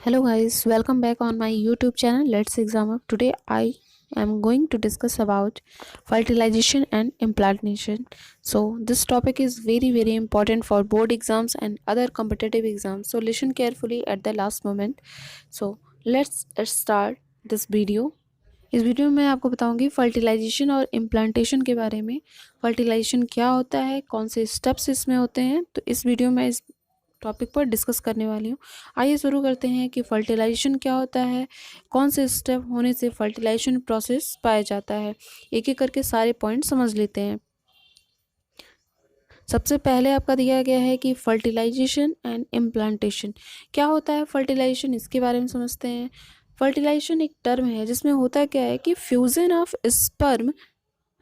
Hello guys, welcome back on my YouTube channel. Let's exam up. Today I am going to discuss about fertilization and implantation. So this topic is very important for board exams and other competitive exams. So listen carefully at the last moment. So let's start this video. इस video में मैं आपको बताऊंगी fertilisation और implantation के बारे में। Fertilisation क्या होता है, कौन से स्टेप्स इसमें होते हैं, तो इस वीडियो में इस टॉपिक पर डिस्कस करने वाली हूँ। आइए शुरू करते हैं कि फर्टिलाइजेशन क्या होता है, कौन से स्टेप होने से फर्टिलाइजेशन प्रोसेस पाया जाता है। एक एक करके सारे पॉइंट समझ लेते हैं। सबसे पहले आपका दिया गया है कि फर्टिलाइजेशन एंड इम्प्लांटेशन क्या होता है। फर्टिलाइजेशन इसके बारे में समझते हैं। फर्टिलाइजेशन एक टर्म है जिसमें होता क्या है कि fusion of sperm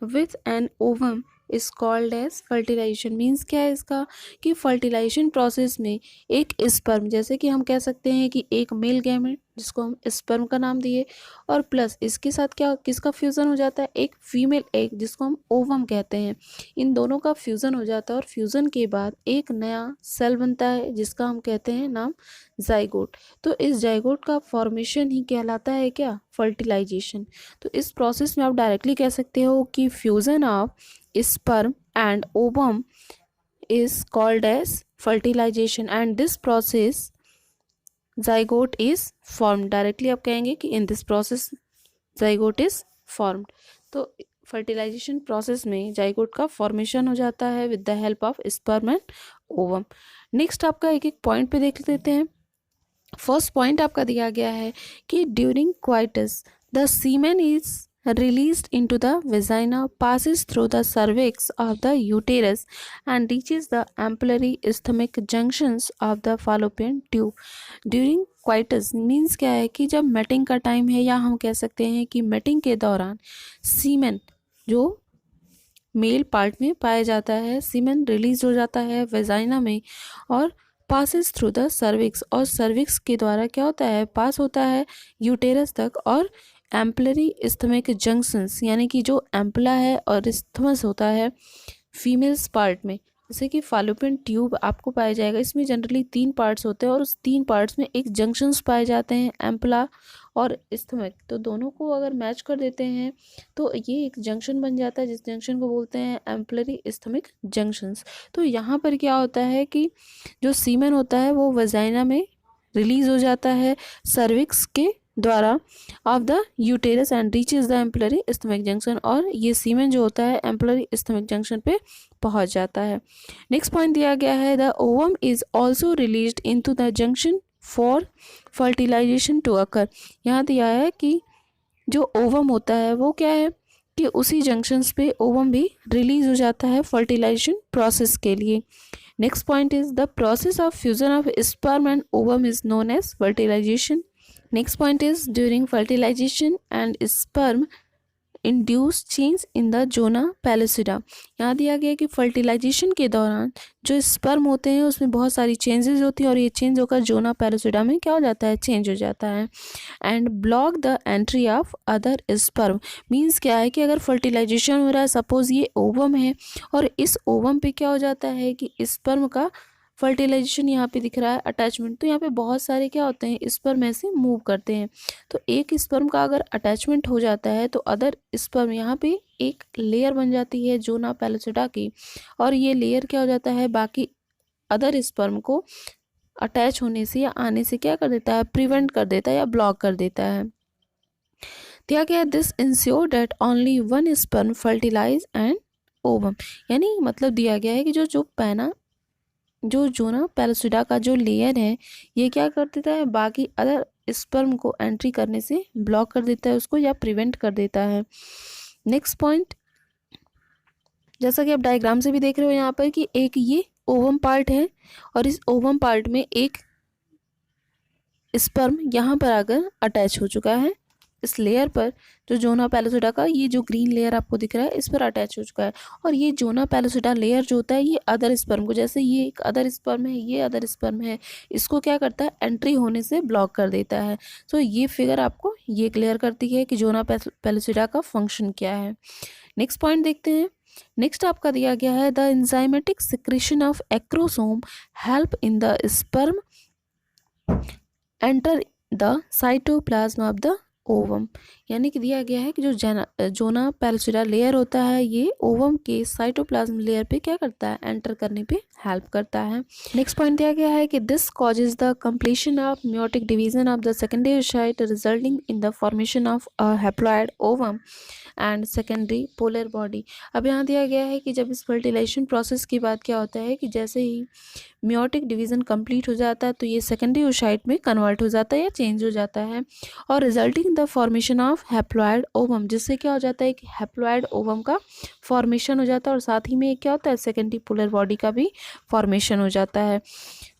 with an ovum is called as fertilisation. Means क्या है इसका कि फर्टिलाइजेशन प्रोसेस में एक स्पर्म, जैसे कि हम कह सकते हैं कि एक मेल गैमेट जिसको हम स्पर्म का नाम दिए, और प्लस इसके साथ क्या किसका फ्यूज़न हो जाता है, एक फीमेल एग जिसको हम ओवम कहते हैं। इन दोनों का फ्यूज़न हो जाता है और फ्यूज़न के बाद एक नया सेल बनता है जिसका हम कहते हैं नाम जाइगोट। तो इस जाइगोट का फॉर्मेशन ही कहलाता है क्या, फर्टिलाइजेशन। तो इस प्रोसेस में आप डायरेक्टली कह सकते हो कि fusion of sperm and ovum is called as fertilization and this process zygote is formed। Directly आप कहेंगे कि in this process zygote is formed। तो फर्टिलाइजेशन प्रोसेस में जाइगोट का फॉर्मेशन हो जाता है with the help of sperm and ovum. Next आपका एक एक पॉइंट पे देख लेते हैं। फर्स्ट पॉइंट आपका दिया गया है कि during coitus the semen is released into the vagina, passes through the cervix of the uterus and reaches the ampullary stomach junctions of the fallopian tube during coitus। Means क्या है कि जब mating का टाइम है, या हम कह सकते हैं कि मेटिंग के दौरान सीमेन जो मेल पार्ट में पाया जाता है, सीमेन रिलीज हो जाता है वेजाइना में और पासिस थ्रू द सर्विक्स, और सर्विक्स के द्वारा क्या होता है, पास होता है यूटेरस तक और एम्पलरी स्टमक जंक्शंस, यानी कि जो एम्पला है और स्थमस होता है फीमेल्स पार्ट में, जैसे कि फालोपियन ट्यूब आपको पाया जाएगा। इसमें जनरली 3 पार्ट्स होते हैं और उस 3 पार्ट्स में एक जंक्शंस पाए जाते हैं, एम्पला और स्टमक। तो दोनों को अगर मैच कर देते हैं तो ये एक जंक्शन बन जाता है जिस जंक्शन को बोलते हैं एम्पलरी स्टमक जंक्शंस। तो यहाँ पर क्या होता है कि जो सीमेन होता है वो वजाइना में रिलीज हो जाता है सर्विक्स के द्वारा of the uterus and reaches the ampullary stomach junction, और ये सीमेन जो होता है एम्पलरी स्टमक जंक्शन पे पहुंच जाता है। नेक्स्ट पॉइंट दिया गया है the ovum is also released into the junction for fertilisation to occur. यहाँ दिया है कि जो ओवम होता है वो क्या है कि उसी जंक्शंस पे ओवम भी रिलीज हो जाता है फर्टिलाइजेशन प्रोसेस के लिए। Next point is the process of fusion of sperm and ovum is known as fertilization. Next point is during fertilization and sperm induce change in the zona pellucida. यहाँ दिया गया कि fertilisation के दौरान जो sperm होते हैं उसमें बहुत सारी चेंजेस होती हैं और ये चेंज होकर जोना पैलिसिडा में क्या हो जाता है, चेंज हो जाता है। And block the entry of other sperm. Means क्या है कि अगर फर्टिलाइजेशन हो रहा है, सपोज ये ओवम है और इस ओवम पे क्या हो जाता है कि स्पर्म का फर्टिलाइजेशन यहाँ पे दिख रहा है अटैचमेंट, तो यहाँ पे बहुत सारे क्या होते हैं स्पर्म ऐसे मूव करते हैं। तो एक स्पर्म का अगर अटैचमेंट हो जाता है तो अदर स्पर्म यहाँ पे एक लेयर बन जाती है जोना पैलिसिडा की, और ये लेयर क्या हो जाता है बाकी अदर स्पर्म को अटैच होने से या आने से क्या कर देता है, प्रिवेंट कर देता है या ब्लॉक कर देता है। दिया गया this ensure that only one sperm fertilise and ovum, यानी मतलब दिया गया है कि जो पैना जो जोना पैलिसिडा का जो लेयर है ये क्या कर देता है, बाकी अदर स्पर्म को एंट्री करने से ब्लॉक कर देता है उसको, या प्रिवेंट कर देता है। नेक्स्ट पॉइंट, जैसा कि आप डायग्राम से भी देख रहे हो यहाँ पर कि एक ये ओवम पार्ट है और इस ओवम पार्ट में एक स्पर्म यहाँ पर आकर अटैच हो चुका है इस लेयर पर, जो जोना पैलिसिडा का ये जो ग्रीन लेयर आपको दिख रहा है इस पर अटैच हो चुका है। और ये जोना पैलिसिडा लेयर जो होता है ये अदर स्पर्म को, जैसे ये एक अदर स्पर्म है, ये अदर स्पर्म है, इसको क्या करता है, एंट्री होने से ब्लॉक कर देता है। सो ये फिगर आपको ये क्लियर करती है कि जोना पैलिसिडा का फंक्शन क्या है। नेक्स्ट पॉइंट देखते हैं। नेक्स्ट आपका दिया गया है the enzymatic secretion of acrosome help in the sperm enter the cytoplasm of the ovum, यानी कि दिया गया है कि जो जोना पेल्चुरा लेयर होता है ये ओवम के साइटोप्लाज्म लेयर पे क्या करता है, एंटर करने पे हेल्प करता है। नेक्स्ट पॉइंट दिया गया है कि this causes the completion of meiotic division of the secondary site resulting in the formation of a haploid ovum and secondary polar body. अब यहाँ दिया गया है कि जब इस फर्टिलाइजेशन प्रोसेस की बात क्या होता है कि जैसे ही मेयोटिक डिवीज़न कंप्लीट हो जाता है तो ये सेकेंडरी oocyte में कन्वर्ट हो जाता है या चेंज हो जाता है और resulting the formation of haploid ovum, जिससे क्या हो जाता है कि हैप्लॉइड ओवम का फॉर्मेशन हो जाता है और साथ ही में क्या होता है, सेकेंडरी पोलर बॉडी का भी फॉर्मेशन हो जाता है।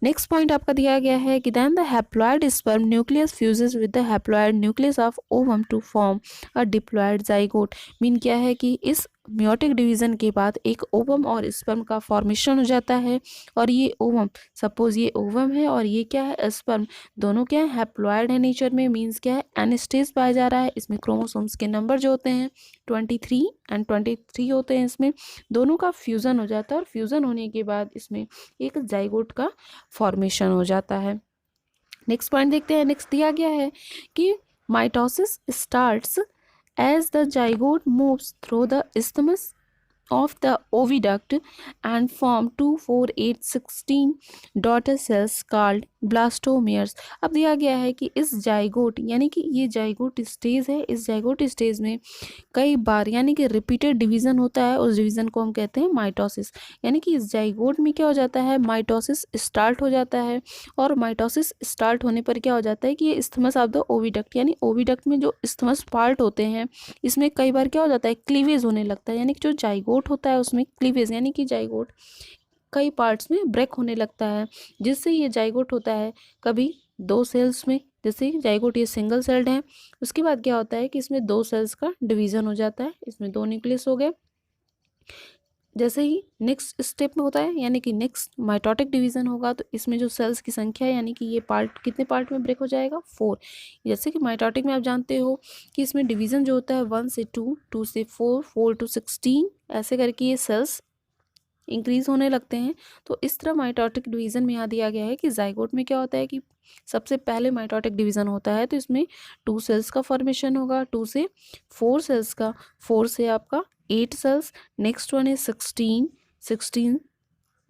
नेक्स्ट पॉइंट आपका दिया गया है कि then the haploid sperm nucleus fuses with the haploid nucleus of ovum to form a diploid zygote. Mean क्या है कि इस मेयोटिक डिवीज़न के बाद एक ओवम और स्पर्म का फॉर्मेशन हो जाता है और ये ओवम, सपोज ये ओवम है और ये क्या है, स्पर्म, दोनों क्या है, हैप्लॉइड है नेचर में। मीन्स क्या है, एन स्टेज पाया जा रहा है। इसमें क्रोमोसोम्स के नंबर जो होते हैं 23 एंड 23 होते हैं। इसमें दोनों का फ्यूज़न हो जाता है और फ्यूज़न होने के बाद इसमें एक जाइगोट का फॉर्मेशन हो जाता है। नेक्स्ट पॉइंट देखते हैं। नेक्स्ट दिया गया है कि mitosis starts as the zygote moves through the isthmus of the oviduct and form 2, 4, 8, 16 daughter cells called blastomeres। अब दिया गया है कि इस जाइगोट, यानी कि ये जाइगोट स्टेज है, इस जाइगोट स्टेज में कई बार यानी कि रिपीटेड डिवीज़न होता है, उस डिवीज़न को हम कहते हैं माइटोसिस। यानी कि इस जाइगोट में क्या हो जाता है, माइटोसिस स्टार्ट हो जाता है और माइटोसिस स्टार्ट होने पर क्या हो जाता है कि ये इस्थमस ऑफ द ओविडक्ट, यानी ओविडक्ट में जो इस्थमस पार्ट होते हैं इसमें कई बार क्या हो जाता है, क्लीवेज होने लगता है। यानी कि जो जाइगोट होता है उसमें क्लीवेज, यानी कि जाइगोट कई पार्ट्स में ब्रेक होने लगता है, जिससे ये जाइगोट होता है कभी 2 सेल्स में, जैसे जाइगोट ये सिंगल सेल्ड है। उसके बाद क्या होता है कि इसमें 2 सेल्स का डिवीज़न हो जाता है, इसमें 2 न्यूक्लियस हो गए। जैसे ही नेक्स्ट स्टेप में होता है, यानी कि नेक्स्ट माइटोटिक डिवीज़न होगा तो इसमें जो सेल्स की संख्या है, यानी कि ये पार्ट कितने पार्ट में ब्रेक हो जाएगा, 4। जैसे कि माइटोटिक में आप जानते हो कि इसमें डिवीज़न जो होता है 1 से 2, 2 से 4, 4 to 16, ऐसे करके ये सेल्स इंक्रीज होने लगते हैं। तो इस तरह माइटोटिक डिवीज़न में यहाँ दिया गया है कि जाइगोट में क्या होता है कि सबसे पहले माइटोटिक डिवीज़न होता है तो इसमें 2 सेल्स का फॉर्मेशन होगा, 2 से 4 सेल्स का, 4 से आपका 8 cells, next one is 16, 16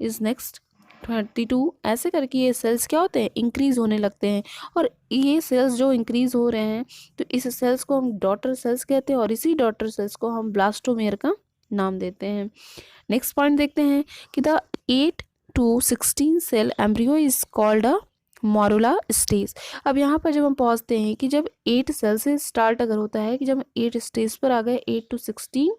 is next 32, ऐसे करके ये सेल्स क्या होते हैं, इंक्रीज होने लगते हैं। और ये सेल्स जो इंक्रीज हो रहे हैं तो इस सेल्स को हम डॉटर सेल्स कहते हैं और इसी डॉटर सेल्स को हम ब्लास्टोमेयर का नाम देते हैं। नेक्स्ट पॉइंट देखते हैं कि the 8 to 16 cell embryo is called a morula stage. अब यहाँ पर जब हम पहुँचते हैं कि जब 8 सेल से स्टार्ट अगर होता है कि जब 8 स्टेज पर आ गए, 8 to 16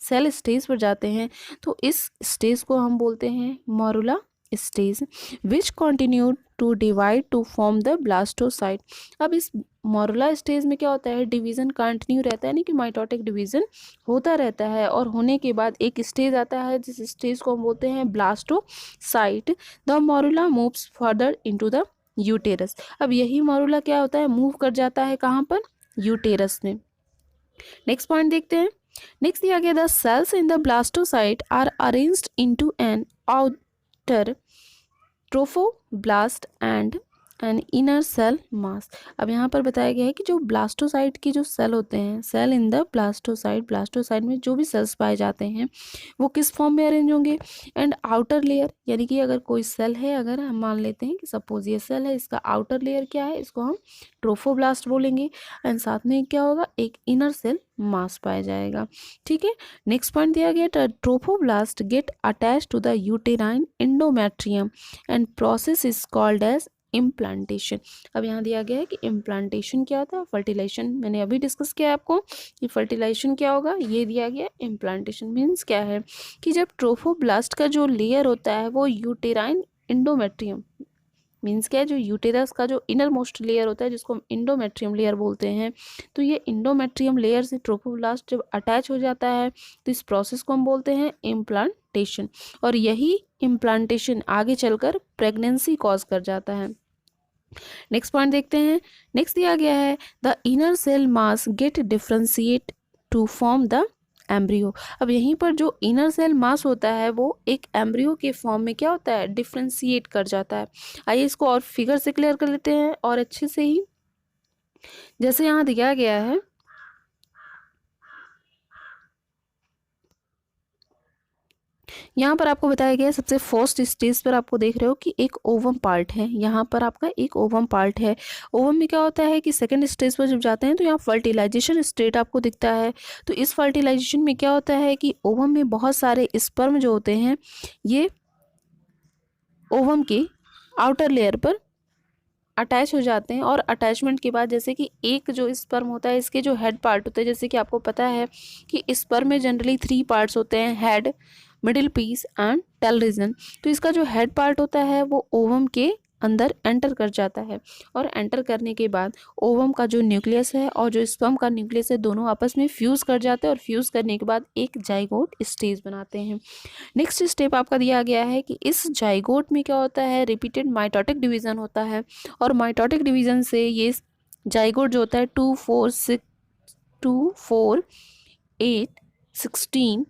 सेल स्टेज पर जाते हैं तो इस स्टेज को हम बोलते हैं morula stage, which continued to divide to form the blastocyte. अब इस मॉरुला स्टेज में क्या होता है, डिवीज़न कंटिन्यू रहता है, यानी कि माइटोटिक डिवीज़न होता रहता है और होने के बाद एक स्टेज आता है जिस स्टेज को हम बोलते हैं blastocyte. The morula moves further into the uterus. अब यही मॉरुला क्या होता है, मूव कर जाता है कहाँ पर, यूटेरस में। नेक्स्ट पॉइंट देखते हैं। नेक्स्ट दिया गया the cells in the blastocyte are arranged into an outer trophoblast and an inner cell mass. अब यहाँ पर बताया गया है कि जो ब्लास्टोसाइट की जो सेल होते हैं, सेल इन द ब्लास्टोसाइट में जो भी सेल्स पाए जाते हैं वो किस फॉर्म में अरेंज होंगे, एंड आउटर लेयर, यानी कि अगर कोई सेल है, अगर हम मान लेते हैं कि सपोज ये सेल है, इसका आउटर लेयर क्या है, इसको हम ट्रोफोब्लास्ट बोलेंगे एंड साथ में क्या होगा, एक इनर सेल मास पाया जाएगा। ठीक है। नेक्स्ट पॉइंट दिया गया trophoblast get attach to the uterine endometrium and process is called as implantation. अब यहाँ दिया गया है कि इम्प्लांटेशन क्या होता है, फर्टिलाइजेशन मैंने अभी डिस्कस किया है आपको कि फर्टिलाइजेशन क्या होगा, ये दिया गया। इम्प्लांटेशन मीन्स क्या है कि जब ट्रोफोब्लास्ट का जो लेयर होता है वो यूटेराइन एंडोमेट्रियम, मीन्स क्या है, जो यूटेरस का जो इनर मोस्ट लेयर होता है जिसको हम इंडोमेट्रियम लेयर बोलते हैं, तो ये इंडोमेट्रियम लेयर से ट्रोफोब्लास्ट जब अटैच हो जाता है तो इस प्रोसेस को हम बोलते हैं इम्प्लांटेशन। और यही इम्प्लांटेशन आगे चलकर प्रेगनेंसी कॉज कर जाता है। नेक्स्ट पॉइंट देखते हैं। नेक्स्ट दिया गया है the inner cell mass get differentiate to form the embryo. अब यहीं पर जो इनर सेल मास होता है वो एक एम्ब्रियो के फॉर्म में क्या होता है, डिफ्रेंशिएट कर जाता है। आइए इसको और फिगर से क्लियर कर लेते हैं और अच्छे से ही जैसे यहाँ दिया गया है, यहाँ पर आपको बताया गया है सबसे फर्स्ट स्टेज पर आपको देख रहे हो कि एक ओवम पार्ट है, यहाँ पर आपका एक ओवम पार्ट है। ओवम में क्या होता है कि सेकंड स्टेज पर जब जाते हैं तो यहाँ फर्टिलाइजेशन स्टेट आपको दिखता है। तो इस फर्टिलाइजेशन में क्या होता है कि ओवम में बहुत सारे स्पर्म जो होते हैं ये ओवम के आउटर लेयर पर अटैच हो जाते हैं, और अटैचमेंट के बाद जैसे कि एक जो स्पर्म होता है इसके जो हेड पार्ट होते हैं, जैसे कि आपको पता है कि स्पर्म में जनरली 3 पार्ट्स होते हैं, head, middle piece and tail region. तो इसका जो हेड पार्ट होता है वो ओवम के अंदर एंटर कर जाता है, और एंटर करने के बाद ओवम का जो न्यूक्लियस है और जो स्पर्म का न्यूक्लियस है दोनों आपस में फ्यूज़ कर जाते हैं, और फ्यूज़ करने के बाद एक जाइगोट स्टेज बनाते हैं। नेक्स्ट स्टेप आपका दिया गया है कि इस जाइगोट में क्या होता है, रिपीटेड माइटोटिक डिवीजन होता है, और माइटोटिक डिवीजन से ये जाइगोट जो होता है 2, 4, 16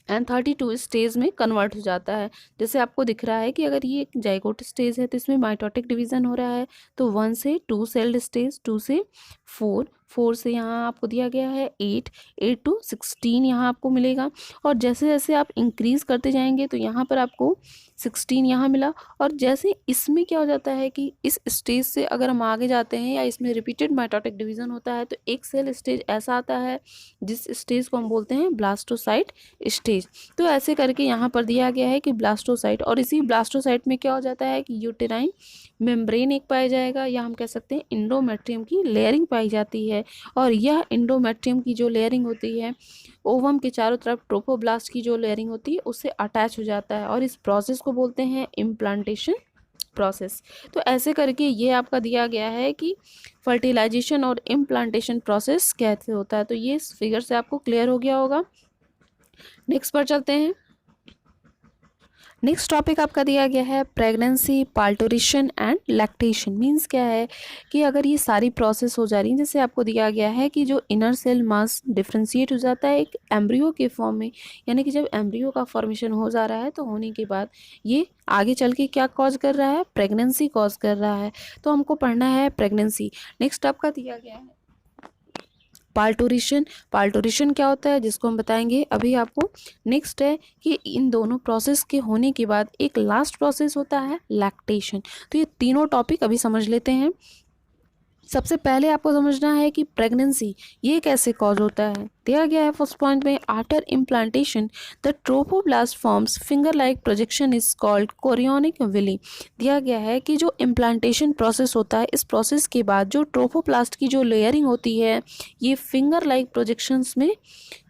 एंड 32 स्टेज में कन्वर्ट हो जाता है। जैसे आपको दिख रहा है कि अगर ये एक जाइगोट स्टेज है तो इसमें माइटोटिक डिवीजन हो रहा है, तो 1 से 2 सेल्ड स्टेज, 2 से 4, 4 से यहाँ आपको दिया गया है 8, 8 to 16 यहाँ आपको मिलेगा। और जैसे जैसे आप इंक्रीज़ करते जाएंगे तो यहाँ पर आपको 16 यहाँ मिला। और जैसे इसमें क्या हो जाता है कि इस स्टेज से अगर हम आगे जाते हैं या इसमें रिपीटेड माइटोटिक डिवीजन होता है तो एक सेल स्टेज ऐसा आता है जिस स्टेज को हम बोलते हैं ब्लास्टोसाइट स्टेज। तो ऐसे करके यहाँ पर दिया गया है कि ब्लास्टोसाइट, और इसी ब्लास्टोसाइट में क्या हो जाता है कि यूटेराइन मेम्ब्रेन एक पाया जाएगा, या हम कह सकते हैं इंडोमेट्रियम की लेयरिंग पाई जाती है। और यह इंडोमेट्रियम की जो लेयरिंग होती है ओवम के चारों तरफ ट्रोफोब्लास्ट की जो लेयरिंग होती है उससे अटैच हो जाता है, और इस प्रोसेस को बोलते हैं इम्प्लांटेशन प्रोसेस। तो ऐसे करके ये आपका दिया गया है कि फर्टिलाइजेशन और इम्प्लांटेशन प्रोसेस कैसे होता है। तो ये इस फिगर से आपको क्लियर हो गया होगा। नेक्स्ट पर चलते हैं। नेक्स्ट टॉपिक आपका दिया गया है प्रेगनेंसी, पार्टोरेशन एंड लैक्टेशन। मीन्स क्या है कि अगर ये सारी प्रोसेस हो जा रही है, जैसे आपको दिया गया है कि जो इनर सेल मास डिफ्रेंशिएट हो जाता है एक एम्ब्रियो के फॉर्म में, यानी कि जब एम्ब्रियो का फॉर्मेशन हो जा रहा है तो होने के बाद ये आगे चल के क्या कॉज कर रहा है, प्रेगनेंसी कॉज कर रहा है। तो हमको पढ़ना है प्रेगनेंसी। नेक्स्ट आपका दिया गया है पार्टोरेशन। पार्टोरेशन क्या होता है जिसको हम बताएंगे अभी आपको। नेक्स्ट है कि इन दोनों प्रोसेस के होने के बाद एक लास्ट प्रोसेस होता है लैक्टेशन। तो ये तीनों टॉपिक अभी समझ लेते हैं। सबसे पहले आपको समझना है कि प्रेगनेंसी ये कैसे कॉज होता है। दिया गया है फर्स्ट पॉइंट में, after implantation the trophoblast forms finger like projection is called chorionic villi. दिया गया है कि जो इम्प्लांटेशन प्रोसेस होता है इस प्रोसेस के बाद जो ट्रोफोप्लास्ट की जो लेयरिंग होती है ये फिंगर लाइक प्रोजेक्शंस में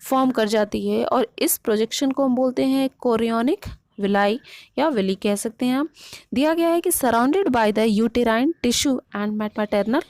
फॉर्म कर जाती है, और इस प्रोजेक्शन को हम बोलते हैं कोरियोनिक विलाई या विली कह सकते हैं हम। दिया गया है कि surrounded by the uterine tissue and maternal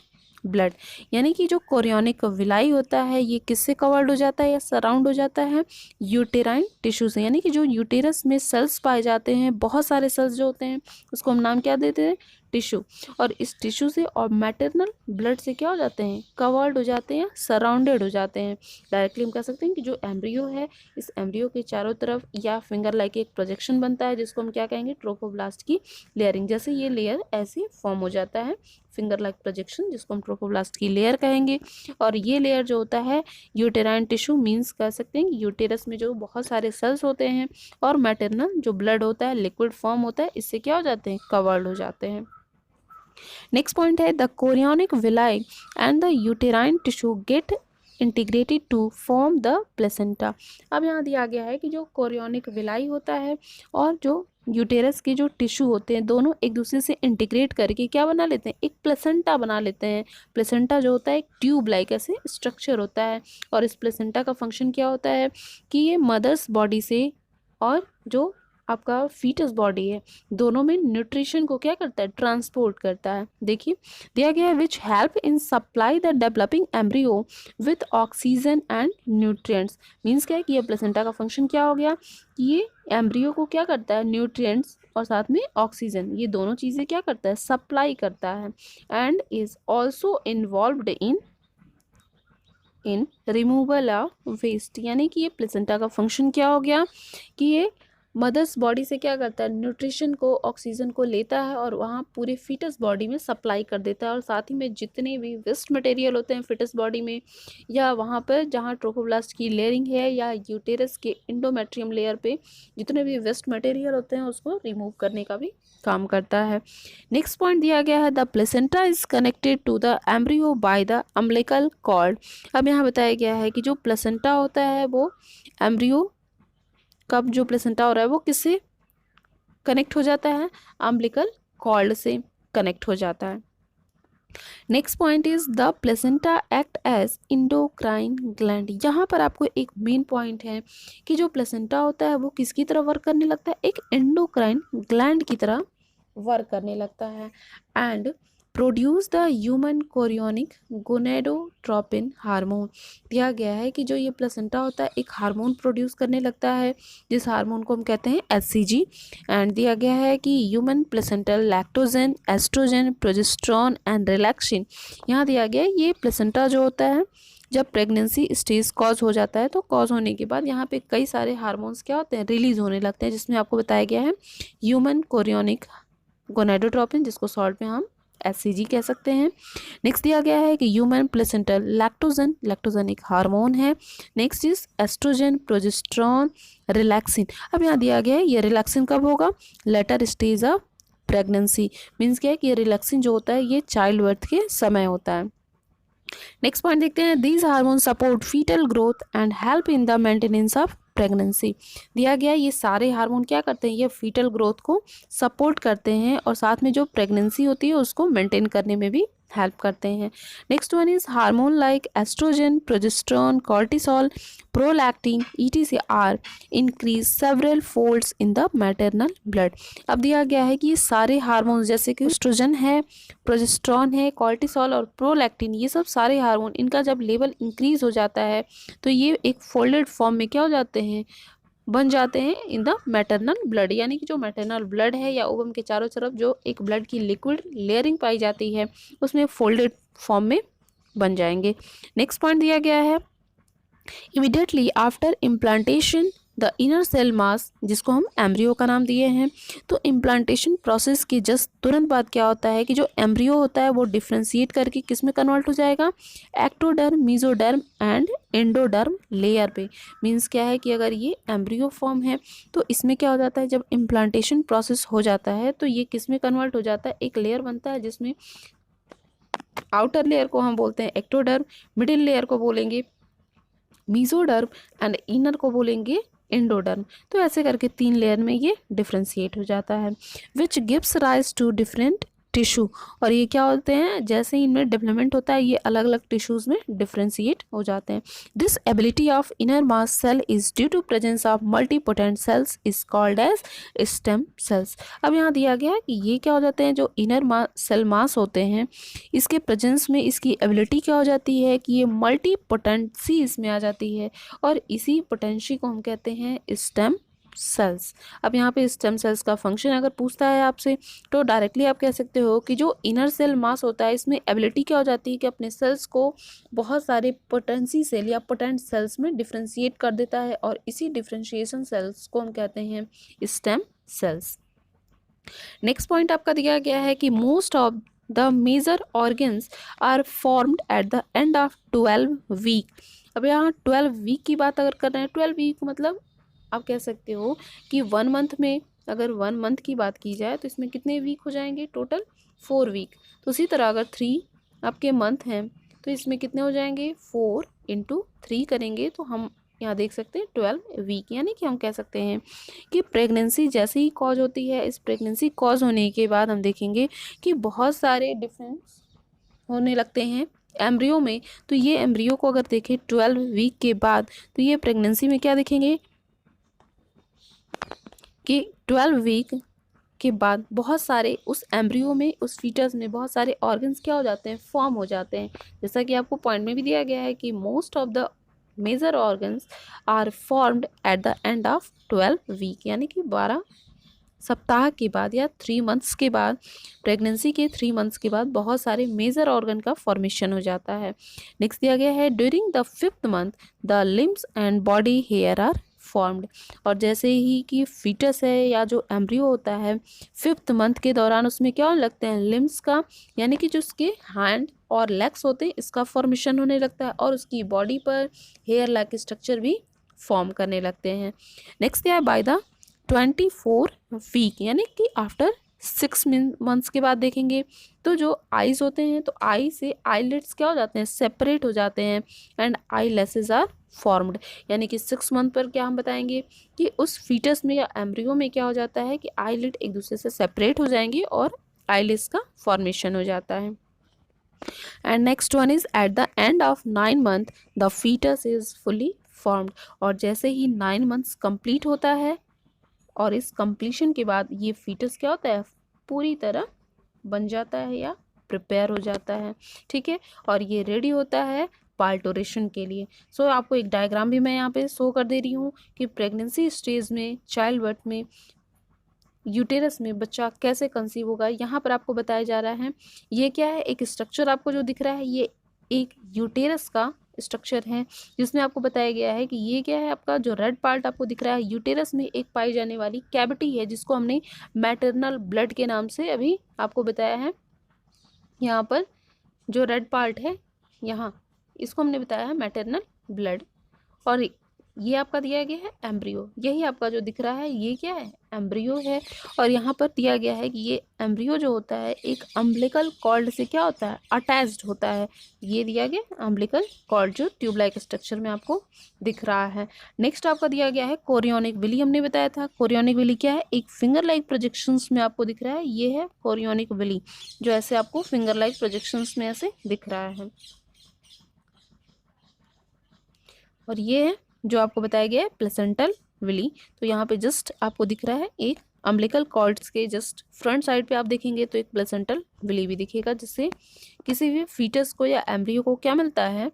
blood, यानी कि जो कोरियोनिक विलाई होता है ये किससे कवर्ड हो जाता है या सराउंड हो जाता है, यूटेराइन टिश्यू से। यानी कि जो यूटेरस में सेल्स पाए जाते हैं, बहुत सारे सेल्स जो होते हैं उसको हम नाम क्या देते हैं, टिश्यू। और इस टिश्यू से और मैटरनल ब्लड से क्या हो जाते हैं, कवर्ड हो जाते हैं, सराउंडेड हो जाते हैं। डायरेक्टली हम कह सकते हैं कि जो एम्ब्रियो है इस एम्ब्रियो के चारों तरफ या फिंगर लाइक एक प्रोजेक्शन बनता है जिसको हम क्या कहेंगे, ट्रोफोब्लास्ट की लेयरिंग। जैसे ये लेयर ऐसे फॉर्म हो जाता है फिंगर लाइक प्रोजेक्शन जिसको हम ट्रोफोब्लास्ट की लेयर कहेंगे। और ये लेयर जो होता है यूटेराइन टिश्यू, मीन्स कह सकते हैं कि यूटेरस में जो बहुत सारे सेल्स होते हैं और मैटरनल जो ब्लड होता है लिक्विड फॉर्म होता है इससे क्या हो जाते हैं, कवर्ड हो जाते हैं। नेक्स्ट पॉइंट है the chorionic villi and the uterine tissue get integrated to form the placenta. अब यहाँ दिया गया है कि जो कोरियोनिक विलाई होता है और जो यूटेरस के जो टिश्यू होते हैं दोनों एक दूसरे से इंटीग्रेट करके क्या बना लेते हैं, एक प्लेसेंटा बना लेते हैं। प्लेसेंटा जो होता है एक ट्यूब लाइक ऐसे स्ट्रक्चर होता है, और इस प्लेसेंटा का फंक्शन क्या होता है कि ये मदर्स बॉडी से और जो आपका फीटस बॉडी है दोनों में न्यूट्रिशन को क्या करता है, ट्रांसपोर्ट करता है। देखिए दिया गया है which help in supply the developing embryo with oxygen and nutrients. Means क्या है कि ये प्लेसेंटा का फंक्शन क्या हो गया कि ये एम्ब्रियो को क्या करता है, न्यूट्रिएंट्स और साथ में ऑक्सीजन, ये दोनों चीज़ें क्या करता है, सप्लाई करता है। And is also involved in removal of waste. यानी कि ये प्लेसेंटा का फंक्शन क्या हो गया कि ये मदर्स बॉडी से क्या करता है, न्यूट्रिशन को, ऑक्सीजन को लेता है और वहाँ पूरे फीटस बॉडी में सप्लाई कर देता है, और साथ ही में जितने भी वेस्ट मटेरियल होते हैं फीटस बॉडी में, या वहाँ पर जहाँ ट्रोफोब्लास्ट की लेयरिंग है या यूटेरस के इंडोमेट्रियम लेयर पे जितने भी वेस्ट मटेरियल होते हैं उसको रिमूव करने का भी काम करता है। नेक्स्ट पॉइंट दिया गया है, the placenta is connected to the embryo by the umbilical cord. अब यहाँ बताया गया है कि जो प्लेसेंटा होता है वो एम्ब्रियो का जो प्लेसेंटा हो रहा है वो किससे कनेक्ट हो जाता है, अम्बिलिकल कॉर्ड से कनेक्ट हो जाता है। Next point is the placenta act as endocrine gland. यहाँ पर आपको एक मेन पॉइंट है कि जो प्लेसेंटा होता है वो किसकी तरह वर्क करने लगता है, एक एंडोक्राइन ग्लैंड की तरह वर्क करने लगता है, and produce the human chorionic gonadotropin hormone. दिया गया है कि जो ये प्लेसेंटा होता है एक हार्मोन प्रोड्यूस करने लगता है, जिस हार्मोन को हम कहते हैं HCG। एंड दिया गया है कि human placental lactogen, oestrogen, progesterone and relaxin. यहाँ दिया गया है ये प्लेसेंटा जो होता है जब प्रेगनेंसी स्टेज कॉज हो जाता है, तो कॉज होने के बाद यहाँ पे कई सारे हार्मोन्स क्या होते हैं, रिलीज होने लगते हैं, जिसमें आपको बताया गया है ह्यूमन कोरियोनिक गोनेडोट्रोपिन, जिसको शॉर्ट में हम HCG कह सकते हैं। नेक्स्ट दिया गया है कि ह्यूमन प्लेसेंटल लैक्टोजन, लैक्टोजन एक हार्मोन है। Next is oestrogen, progesterone, relaxin. अब यहाँ दिया गया है ये रिलैक्सिन कब होगा, later stage of pregnancy. Means क्या है कि ये रिलैक्सिन जो होता है ये चाइल्ड बर्थ के समय होता है। नेक्स्ट पॉइंट देखते हैं, these hormone support foetal growth and help in the maintenance of pregnancy. दिया गया ये सारे हार्मोन क्या करते हैं, ये फीटल ग्रोथ को सपोर्ट करते हैं और साथ में जो प्रेगनेंसी होती है उसको मेंटेन करने में भी हेल्प करते हैं। Next one is hormone like oestrogen, progesterone, cortisol, prolactin ETC are increase several folds in the maternal blood. अब दिया गया है कि ये सारे हार्मोन्स जैसे कि एस्ट्रोजन है, प्रोजेस्टेरॉन है, कॉर्टिसोल और प्रोलैक्टिन, ये सब सारे हार्मोन इनका जब लेवल इंक्रीज हो जाता है तो ये एक फोल्डेड फॉर्म में क्या हो जाते हैं, बन जाते हैं इन द मैटरनल ब्लड। यानी कि जो मैटरनल ब्लड है या ओवम के चारों तरफ जो एक ब्लड की लिक्विड लेयरिंग पाई जाती है उसमें फोल्डेड फॉर्म में बन जाएंगे। नेक्स्ट पॉइंट दिया गया है, immediately after implantation the inner cell mass, जिसको हम एम्ब्रियो का नाम दिए हैं, तो इम्प्लांटेशन प्रोसेस के जस्ट तुरंत बाद क्या होता है कि जो एम्ब्रियो होता है वो डिफ्रेंशिएट करके किस में कन्वर्ट हो जाएगा, ectoderm, mesoderm and endoderm layer पे। मीन्स क्या है कि अगर ये एम्ब्रियो फॉर्म है तो इसमें क्या हो जाता है, जब इम्प्लांटेशन प्रोसेस हो जाता है तो ये किस में कन्वर्ट हो जाता है, एक लेयर बनता है जिसमें आउटर लेयर को हम बोलते हैं एक्टोडर्म, मिडिल लेयर को बोलेंगे मीजोडर्म एंड इनर को बोलेंगे एंडोडर्म। तो ऐसे करके 3 लेयर में ये डिफ्रेंशिएट हो जाता है, which gives rise to different tissue. और ये क्या होते हैं, जैसे ही इनमें डेवलपमेंट होता है ये अलग अलग टिश्यूज में डिफ्रेंशिएट हो जाते हैं। This ability of inner mass cell is due to presence of multipotent cells is called as stem cells. अब यहाँ दिया गया है कि ये क्या हो जाते हैं, जो इनर सेल मास होते हैं इसके प्रेजेंस में इसकी एबिलिटी क्या हो जाती है कि ये मल्टीपोटेंसी इसमें आ जाती है, और इसी पोटेंसी को हम कहते हैं स्टेम सेल्स। अब यहाँ पे स्टेम सेल्स का फंक्शन अगर पूछता है आपसे तो डायरेक्टली आप कह सकते हो कि जो इनर सेल मास होता है इसमें एबिलिटी क्या हो जाती है कि अपने सेल्स को बहुत सारे पोटेंसी सेल या पोटेंट सेल्स में डिफ्रेंशिएट कर देता है, और इसी डिफ्रेंशिएशन सेल्स को हम कहते हैं स्टेम सेल्स। नेक्स्ट पॉइंट आपका दिया गया है कि most of the major organs are formed at the end of 12 week. अब यहाँ 12 वीक की बात अगर कर रहे हैं, 12 वीक मतलब आप कह सकते हो कि 1 मंथ में, अगर 1 मंथ की बात की जाए तो इसमें कितने वीक हो जाएंगे, टोटल 4 वीक। तो उसी तरह अगर 3 आपके मंथ हैं तो इसमें कितने हो जाएंगे, 4 × 3 करेंगे तो हम यहाँ देख सकते हैं 12 वीक। यानी कि हम कह सकते हैं कि प्रेगनेंसी जैसे ही कॉज होती है, इस प्रेगनेंसी कॉज होने के बाद हम देखेंगे कि बहुत सारे डिफरेंस होने लगते हैं एम्ब्रियो में। तो ये एम्ब्रियो को अगर देखें 12 वीक के बाद तो ये प्रेगनेंसी में क्या देखेंगे कि 12 वीक के बाद बहुत सारे उस एम्ब्रियो में, उस फीटस में बहुत सारे ऑर्गन्स क्या हो जाते हैं, फॉर्म हो जाते हैं। जैसा कि आपको पॉइंट में भी दिया गया है कि most of the major organs are formed at the end of 12 week, यानी कि 12 सप्ताह के बाद या 3 मंथ्स के बाद, प्रेगनेंसी के 3 मंथ्स के बाद बहुत सारे मेजर ऑर्गन का फॉर्मेशन हो जाता है। नेक्स्ट दिया गया है during the 5th month the limbs and body hair are formed. और जैसे ही कि फीटस है या जो एम्ब्रियो होता है 5th मंथ के दौरान उसमें क्या होने लगते हैं, लिम्स का यानी कि जो उसके हैंड और लेग्स होते हैं इसका फॉर्मेशन होने लगता है और उसकी बॉडी पर हेयर लाइक स्ट्रक्चर भी फॉर्म करने लगते हैं। नेक्स्ट क्या है, बाय द 24 वीक यानी कि आफ्टर 6 मंथ्स के बाद देखेंगे तो जो आईज होते हैं तो आई से आईलिड्स क्या हो जाते हैं, सेपरेट हो जाते हैं and eyelashes are formed. यानी कि 6 मंथ पर क्या हम बताएंगे कि उस फीटस में या एम्ब्रियो में क्या हो जाता है कि आईलिड एक दूसरे से सेपरेट हो जाएंगे और आईलिड्स का फॉर्मेशन हो जाता है। And next one is at the end of 9 month the foetus is fully formed. और जैसे ही 9 मंथ्स कंप्लीट होता है और इस कंप्लीशन के बाद ये फीटस क्या होता है, पूरी तरह बन जाता है या प्रिपेयर हो जाता है, ठीक है, और ये रेडी होता है पार्टोरेशन के लिए। सो आपको एक डायग्राम भी मैं यहाँ पे शो कर दे रही हूँ कि प्रेगनेंसी स्टेज में, चाइल्ड बर्थ में, यूटेरस में बच्चा कैसे कंसीव होगा। यहाँ पर आपको बताया जा रहा है ये क्या है, एक स्ट्रक्चर आपको जो दिख रहा है ये एक यूटेरस का स्ट्रक्चर है जिसमें आपको बताया गया है कि ये क्या है, आपका जो रेड पार्ट आपको दिख रहा है यूटेरस में एक पाई जाने वाली कैविटी है जिसको हमने मैटरनल ब्लड के नाम से अभी आपको बताया है। यहाँ पर जो रेड पार्ट है यहाँ इसको हमने बताया है मैटरनल ब्लड। और ये आपका दिया गया है एम्ब्रियो, यही आपका जो दिख रहा है ये क्या है, एम्ब्रियो है। और यहाँ पर दिया गया है कि ये एम्ब्रियो जो होता है एक अम्बिलिकल कॉर्ड से क्या होता है, अटैच्ड होता है। ये दिया गया अम्बिलिकल कॉर्ड जो ट्यूब लाइक स्ट्रक्चर में आपको दिख रहा है। नेक्स्ट आपका दिया गया है कोरियोनिक विली, हमने बताया था कोरियोनिक विली क्या है, एक फिंगर लाइक प्रोजेक्शंस में आपको दिख रहा है, ये है कोरियोनिक विली जो ऐसे आपको फिंगर लाइक प्रोजेक्शंस में ऐसे दिख रहा है। और ये है जो आपको बताया गया है प्लेसेंटल विली। तो यहाँ पे जस्ट आपको दिख रहा है एक अम्बिलिकल कॉर्ड्स के जस्ट फ्रंट साइड पे आप देखेंगे तो एक प्लेसेंटल विली भी दिखेगा जिससे किसी भी फीटस को या एम्ब्रियो को क्या मिलता है,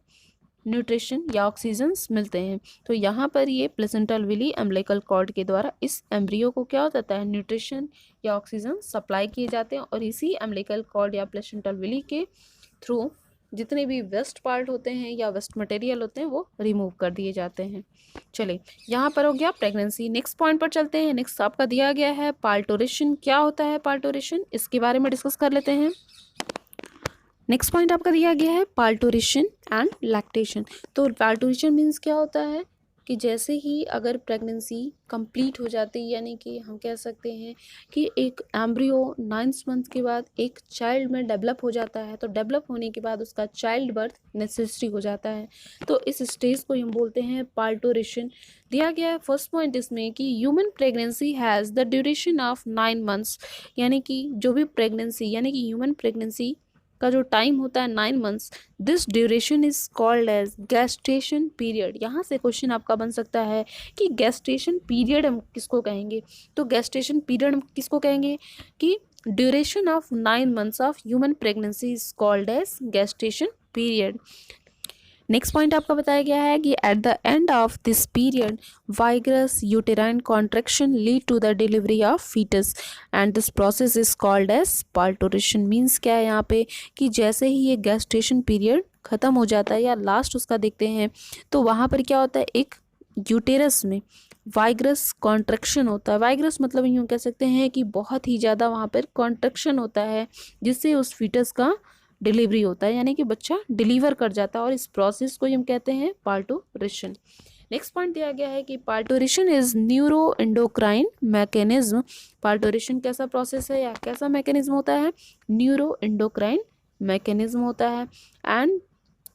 न्यूट्रिशन या ऑक्सीजन्स मिलते हैं। तो यहाँ पर ये प्लेसेंटल विली अम्बिलिकल कॉर्ड के द्वारा इस एम्ब्रियो को क्या हो जाता है, न्यूट्रिशन या ऑक्सीजन सप्लाई किए जाते हैं और इसी अम्बिलिकल कॉर्ड या प्लेसेंटल विली के थ्रू जितने भी वेस्ट पार्ट होते हैं या वेस्ट मटेरियल होते हैं वो रिमूव कर दिए जाते हैं। चलिए यहाँ पर हो गया प्रेगनेंसी। नेक्स्ट पॉइंट पर चलते हैं। नेक्स्ट आपका दिया गया है पार्टोरेशन। क्या होता है पार्टोरेशन, इसके बारे में डिस्कस कर लेते हैं। नेक्स्ट पॉइंट आपका दिया गया है पार्टोरेशन एंड लैक्टेशन। तो पार्टोरेशन मीन्स क्या होता है कि जैसे ही अगर प्रेगनेंसी कंप्लीट हो जाती है यानी कि हम कह सकते हैं कि एक एम्ब्रियो 9 मंथ के बाद एक चाइल्ड में डेवलप हो जाता है, तो डेवलप होने के बाद उसका चाइल्ड बर्थ नेसेसरी हो जाता है। तो इस स्टेज को हम बोलते हैं पार्टोरेशन। दिया गया है फर्स्ट पॉइंट इसमें कि human pregnancy has the duration of 9 months. यानी कि जो भी प्रेगनेंसी यानी कि ह्यूमन प्रेगनेंसी का जो टाइम होता है 9 months, this duration is called as gestation period. यहाँ से क्वेश्चन आपका बन सकता है कि गेस्टेशन पीरियड हम किसको कहेंगे। तो गेस्टेशन पीरियड हम किसको कहेंगे कि duration of 9 months of human pregnancy is called as gestation period. Next point आपका बताया गया है कि at the end of this period vigorous uterine contraction lead to the delivery of foetus and this process is called as parturition. Means क्या है यहाँ पे कि जैसे ही ये गेस्टेशन पीरियड ख़त्म हो जाता है या लास्ट उसका देखते हैं तो वहाँ पर क्या होता है, एक यूटेरस में वाइग्रस कॉन्ट्रैक्शन होता है। वाइग्रस मतलब यूँ कह सकते हैं कि बहुत ही ज़्यादा वहाँ पर कॉन्ट्रैक्शन होता है जिससे उस फीटस का डिलीवरी होता है यानी कि बच्चा डिलीवर कर जाता है और इस प्रोसेस को हम कहते हैं पार्टोरेशन। नेक्स्ट पॉइंट दिया गया है कि पार्टोरेशन इज न्यूरो एंडोक्राइन मैकेनिज्म। पार्टोरेशन कैसा प्रोसेस है या कैसा मैकेनिज्म होता है, न्यूरो एंडोक्राइन मैकेनिज्म होता है and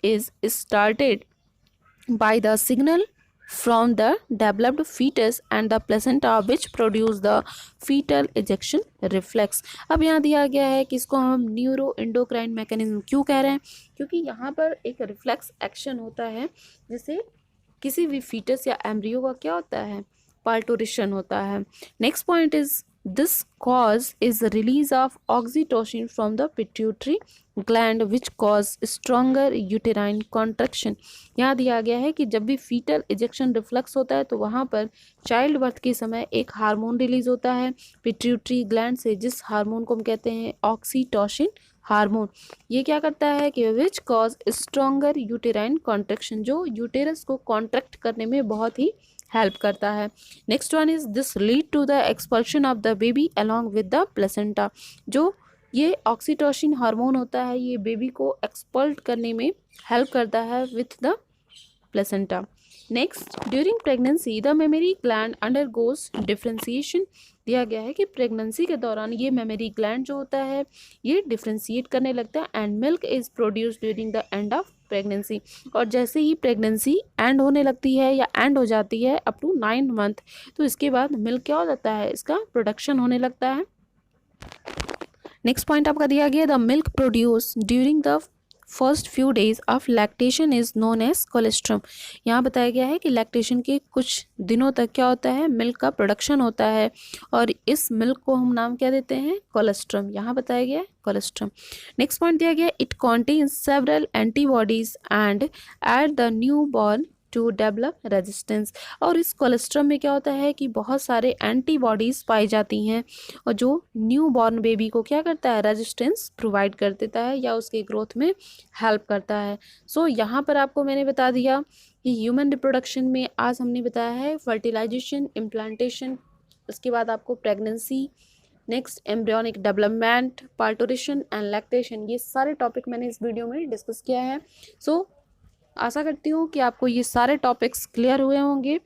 is started by the signal from the developed fetus and the placenta which produce the fetal ejection reflex। अब यहाँ दिया गया है कि इसको हम न्यूरो एंडोक्राइन मैकेनिज्म क्यों कह रहे हैं, क्योंकि यहाँ पर एक रिफ्लेक्स एक्शन होता है जिससे किसी भी फीटस या एम्ब्रियो का क्या होता है, पार्टोरेशन होता है। Next point is this cause is the release of oxytocin from the pituitary gland which cause stronger uterine contraction। यहाँ दिया गया है कि जब भी फीटल इजेक्शन रिफ्लक्स होता है तो वहाँ पर चाइल्ड बर्थ के समय एक हार्मोन रिलीज होता है पिट्यूटरी ग्लैंड से, जिस हार्मोन को हम कहते हैं ऑक्सीटोसिन हार्मोन। ये क्या करता है कि which cause stronger uterine contraction, जो यूटेरस को कॉन्ट्रैक्ट करने में बहुत ही हेल्प करता है। Next one is this lead to the expulsion of the baby along with the placenta. जो ये ऑक्सीटोसिन हार्मोन होता है ये बेबी को एक्सपल्ट करने में हेल्प करता है with the placenta. Next, during pregnancy the mammary gland undergoes differentiation. दिया गया है कि प्रेगनेंसी के दौरान ये मेमरी ग्लैंड जो होता है ये डिफ्रेंशिएट करने लगता है and milk is produce during the end of pregnancy. और जैसे ही प्रेगनेंसी एंड होने लगती है या एंड हो जाती है अप टू 9 मंथ, तो इसके बाद मिल्क क्या हो जाता है, इसका प्रोडक्शन होने लगता है। नेक्स्ट पॉइंट आपका दिया गया, the milk produce during the first few days of lactation is known as colostrum. यहाँ बताया गया है कि लैक्टेशन के कुछ दिनों तक क्या होता है, मिल्क का प्रोडक्शन होता है और इस मिल्क को हम नाम क्या देते हैं, कोलेस्ट्रम। यहाँ बताया गया है कोलेस्ट्रम। नेक्स्ट पॉइंट दिया गया, it contains several antibodies and at the newborn to develop resistance. और इस कोलेस्ट्रम में क्या होता है कि बहुत सारे एंटीबॉडीज़ पाई जाती हैं और जो न्यू बॉर्न बेबी को क्या करता है, रेजिस्टेंस प्रोवाइड कर देता है या उसके ग्रोथ में हेल्प करता है। सो यहाँ पर आपको मैंने बता दिया कि ह्यूमन रिप्रोडक्शन में आज हमने बताया है फर्टिलाइजेशन, इम्प्लांटेशन, उसके बाद आपको pregnancy, next embryonic development, parturition and lactation, ये सारे टॉपिक मैंने इस वीडियो में डिस्कस किया है। सो आशा करती हूँ कि आपको ये सारे टॉपिक्स क्लियर हुए होंगे।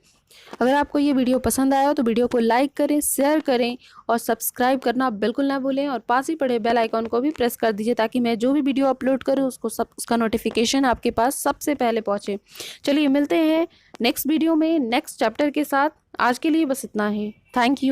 अगर आपको ये वीडियो पसंद आया हो तो वीडियो को लाइक करें, शेयर करें और सब्सक्राइब करना बिल्कुल ना भूलें और पास ही पड़े बेल आइकॉन को भी प्रेस कर दीजिए ताकि मैं जो भी वीडियो अपलोड करूँ उसका नोटिफिकेशन आपके पास सबसे पहले पहुँचे। चलिए मिलते हैं नेक्स्ट वीडियो में नेक्स्ट चैप्टर के साथ। आज के लिए बस इतना ही। Thank you.